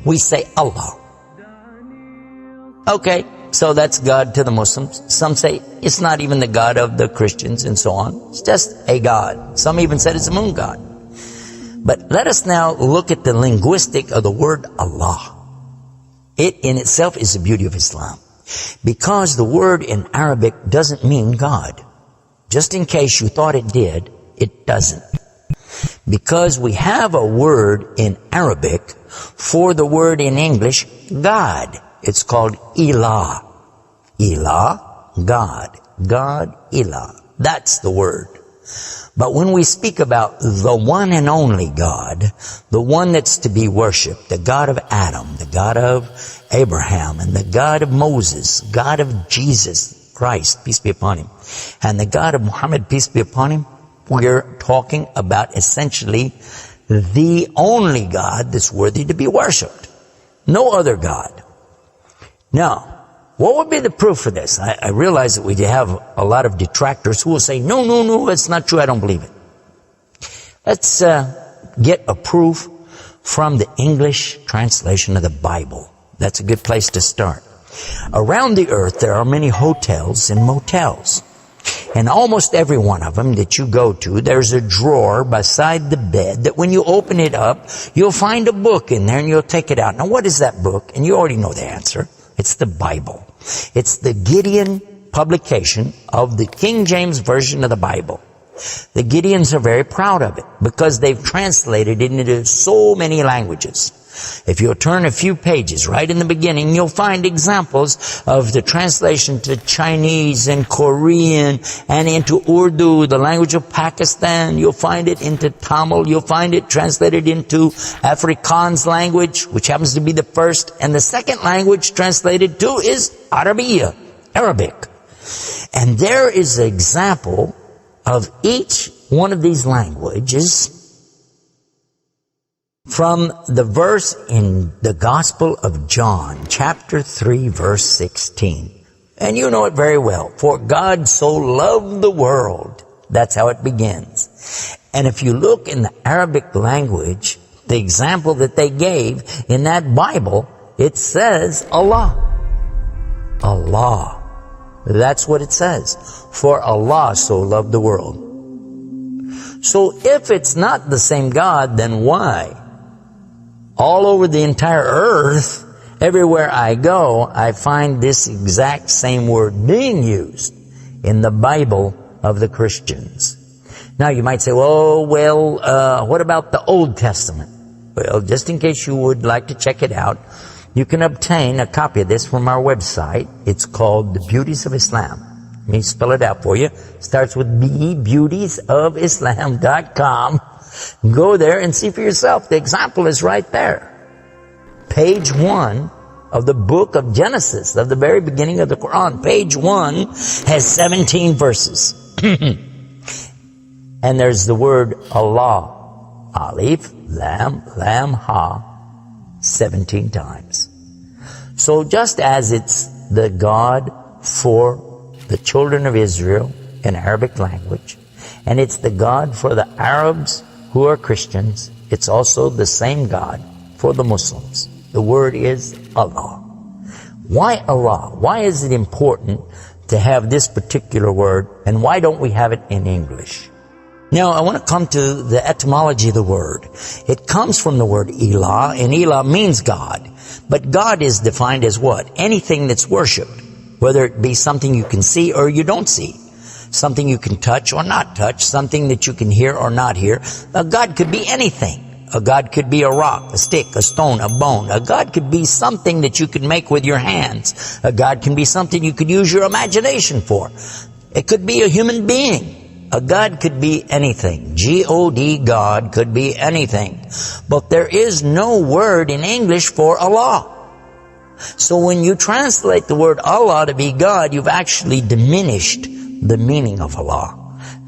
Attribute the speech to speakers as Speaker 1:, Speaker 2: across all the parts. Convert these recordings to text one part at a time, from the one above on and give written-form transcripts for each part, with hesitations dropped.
Speaker 1: We say Allah. Okay, so that's God to the Muslims. Some say it's not even the God of the Christians and so on. It's just a God. Some even said it's a moon god. But let us now look at the linguistic of the word Allah. It in itself is the beauty of Islam. Because the word in Arabic doesn't mean God. Just in case you thought it did, it doesn't. Because we have a word in Arabic for the word in English, God. It's called Ilah. Ilah, God. God, Ilah. That's the word. But when we speak about the one and only God, the one that's to be worshipped, the God of Adam, the God of Abraham, and the God of Moses, God of Jesus Christ, peace be upon him, and the God of Muhammad, peace be upon him, we're talking about essentially the only God that's worthy to be worshipped. No other God. Now, what would be the proof for this? I realize that we have a lot of detractors who will say, no, it's not true, I don't believe it. Let's get a proof from the English translation of the Bible. That's a good place to start. Around the earth, there are many hotels and motels. And almost every one of them that you go to, there's a drawer beside the bed that when you open it up, you'll find a book in there and you'll take it out. Now, what is that book? And you already know the answer. It's the Bible. It's the Gideon publication of the King James Version of the Bible. The Gideons are very proud of it because they've translated it into so many languages. If you'll turn a few pages right in the beginning, you'll find examples of the translation to Chinese and Korean and into Urdu, the language of Pakistan. You'll find it into Tamil. You'll find it translated into Afrikaans language, which happens to be the first. And the second language translated to is Arabiya, Arabic. And there is an example of each one of these languages from the verse in the Gospel of John, chapter 3, verse 16. And you know it very well. For God so loved the world. That's how it begins. And if you look in the Arabic language, the example that they gave in that Bible, it says Allah. Allah. That's what it says. For Allah so loved the world. So if it's not the same God, then why? All over the entire earth, everywhere I go, I find this exact same word being used in the Bible of the Christians. Now you might say, what about the Old Testament? Well, just in case you would like to check it out, you can obtain a copy of this from our website. It's called The Beauties of Islam. Let me spell it out for you. It starts with B, beautiesofislam.com. Go there and see for yourself. The example is right there. Page 1 of the book of Genesis, of the very beginning of the Quran. Page 1 has 17 verses. And there's the word Allah. Alif, Lam, Ha, 17 times. So just as it's the God for the children of Israel in Arabic language, and it's the God for the Arabs who are Christians, it's also the same God for the Muslims. The word is Allah. Why Allah? Why is it important to have this particular word, and why don't we have it in English? Now, I want to come to the etymology of the word. It comes from the word Ilah, and Ilah means God. But God is defined as what? Anything that's worshipped, whether it be something you can see or you don't see. Something you can touch or not touch, something that you can hear or not hear. A God could be anything. A God could be a rock, a stick, a stone, a bone. A God could be something that you could make with your hands. A God can be something you could use your imagination for. It could be a human being. A God could be anything. G-O-D, God could be anything. But there is no word in English for Allah. So when you translate the word Allah to be God, you've actually diminished the meaning of Allah.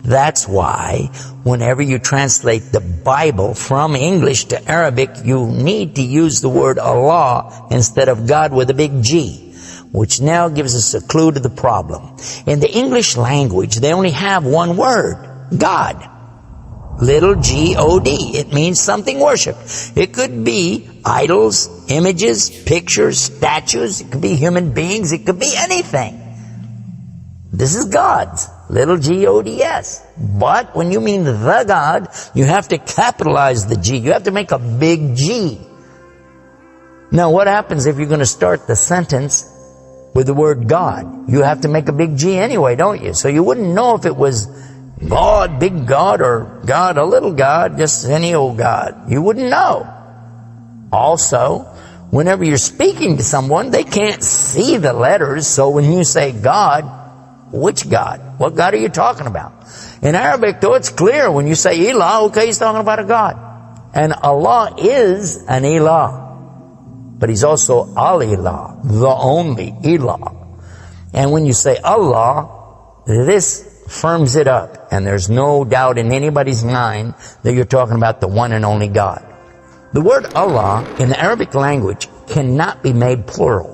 Speaker 1: That's why whenever you translate the Bible from English to Arabic, you need to use the word Allah instead of God with a big G, which now gives us a clue to the problem. In the English language, they only have one word, God. Little G-O-D. It means something worshipped. It could be idols, images, pictures, statues. It could be human beings. It could be anything. This is God's. Little G-O-D-S. But when you mean the God, you have to capitalize the G. You have to make a big G. Now, what happens if you're going to start the sentence with the word God? You have to make a big G anyway, don't you? So you wouldn't know if it was God, big God, or God, a little God, just any old God. You wouldn't know. Also, whenever you're speaking to someone, they can't see the letters. So when you say God, which God? What God are you talking about? In Arabic, though, it's clear. When you say Ilah, okay, he's talking about a God. And Allah is an Ilah. But he's also Al-Ilah, the only Ilah. And when you say Allah, this firms it up. And there's no doubt in anybody's mind that you're talking about the one and only God. The word Allah in the Arabic language cannot be made plural.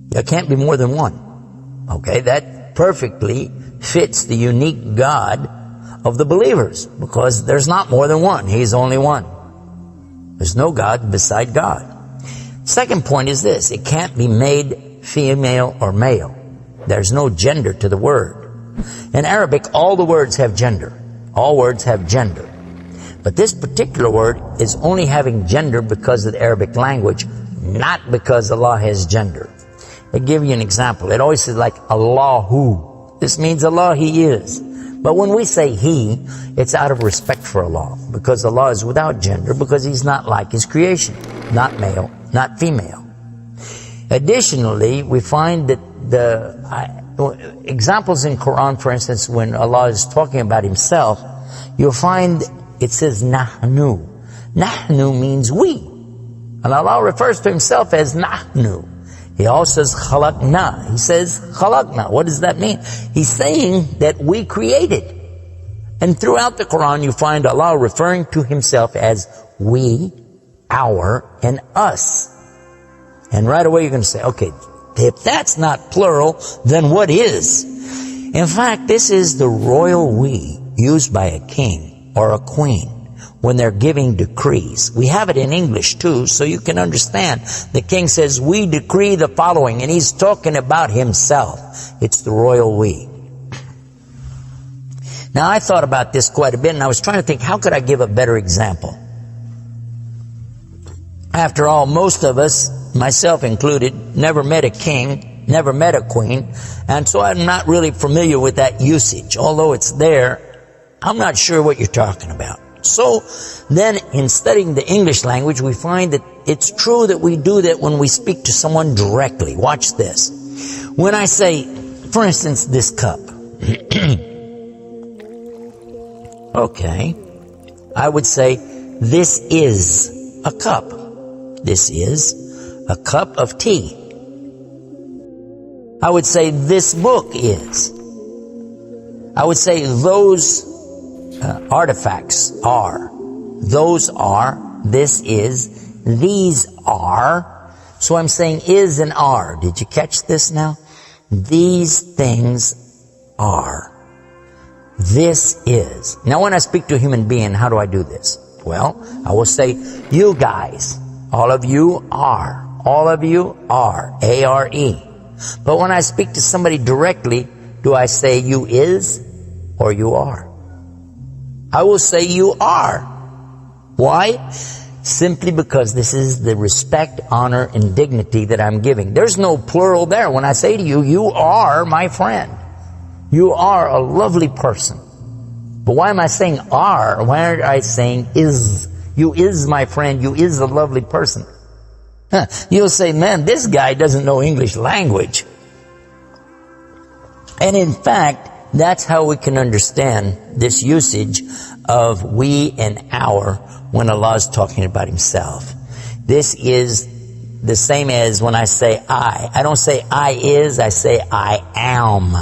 Speaker 1: There can't be more than one. Okay, that perfectly fits the unique God of the believers, because there's not more than one. He's only one. There's no God beside God. Second point is this. It can't be made female or male. There's no gender to the word. In Arabic, all the words have gender. All words have gender. But this particular word is only having gender because of the Arabic language, not because Allah has gender. I'll give you an example. It always says like Allahu. This means Allah, He is. But when we say He, it's out of respect for Allah, because Allah is without gender, because He's not like His creation. Not male, not female. Additionally, we find that the examples in Quran, for instance, when Allah is talking about Himself, you'll find it says Nahnu. Nahnu means we. And Allah refers to Himself as Nahnu. He also says khalaqna. He says khalaqna. What does that mean? He's saying that we created. And throughout the Quran you find Allah referring to Himself as we, our, and us. And right away you're going to say, okay, if that's not plural, then what is? In fact, this is the royal we used by a king or a queen when they're giving decrees. We have it in English too, so you can understand. The king says, we decree the following, and he's talking about himself. It's the royal we. Now, I thought about this quite a bit, and I was trying to think, how could I give a better example? After all, most of us, myself included, never met a king, never met a queen, and so I'm not really familiar with that usage. Although it's there, I'm not sure what you're talking about. So then in studying the English language, we find that it's true that we do that when we speak to someone directly. Watch this. When I say, for instance, this cup. Okay. I would say, this is a cup. This is a cup of tea. I would say, this book is. I would say, those artifacts are. Those are. This is. These are. So I'm saying is and are. Did you catch this now? These things are. This is. Now when I speak to a human being, how do I do this? Well, I will say, you guys. All of you are. All of you are. A-R-E. But when I speak to somebody directly, do I say you is or you are? I will say you are. Why? Simply because this is the respect, honor, and dignity that I'm giving. There's no plural there. When I say to you, you are my friend. You are a lovely person. But why am I saying are? Why aren't I saying is? You is my friend. You is a lovely person. You'll say, man, this guy doesn't know English language. And in fact, that's how we can understand this usage of we and our when Allah is talking about Himself. This is the same as when I say I. I don't say I is, I say I am.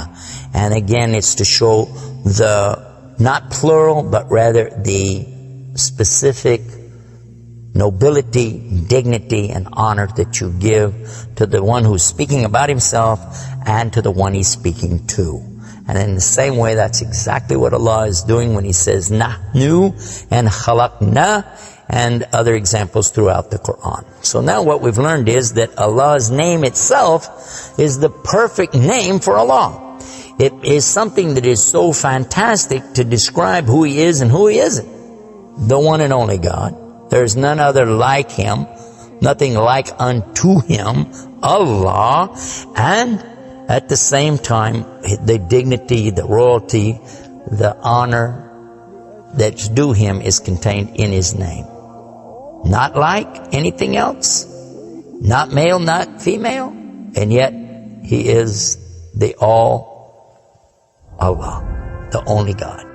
Speaker 1: And again, it's to show the, not plural, but rather the specific nobility, dignity, and honor that you give to the one who's speaking about himself and to the one he's speaking to. And in the same way, that's exactly what Allah is doing when He says nahnu and khalaqna and other examples throughout the Quran. So now what we've learned is that Allah's name itself is the perfect name for Allah. It is something that is so fantastic to describe who He is and who He isn't. The one and only God. There is none other like Him, nothing like unto Him, Allah, and at the same time, the dignity, the royalty, the honor that's due Him is contained in His name. Not like anything else, not male, not female, and yet He is the all Allah, the only God.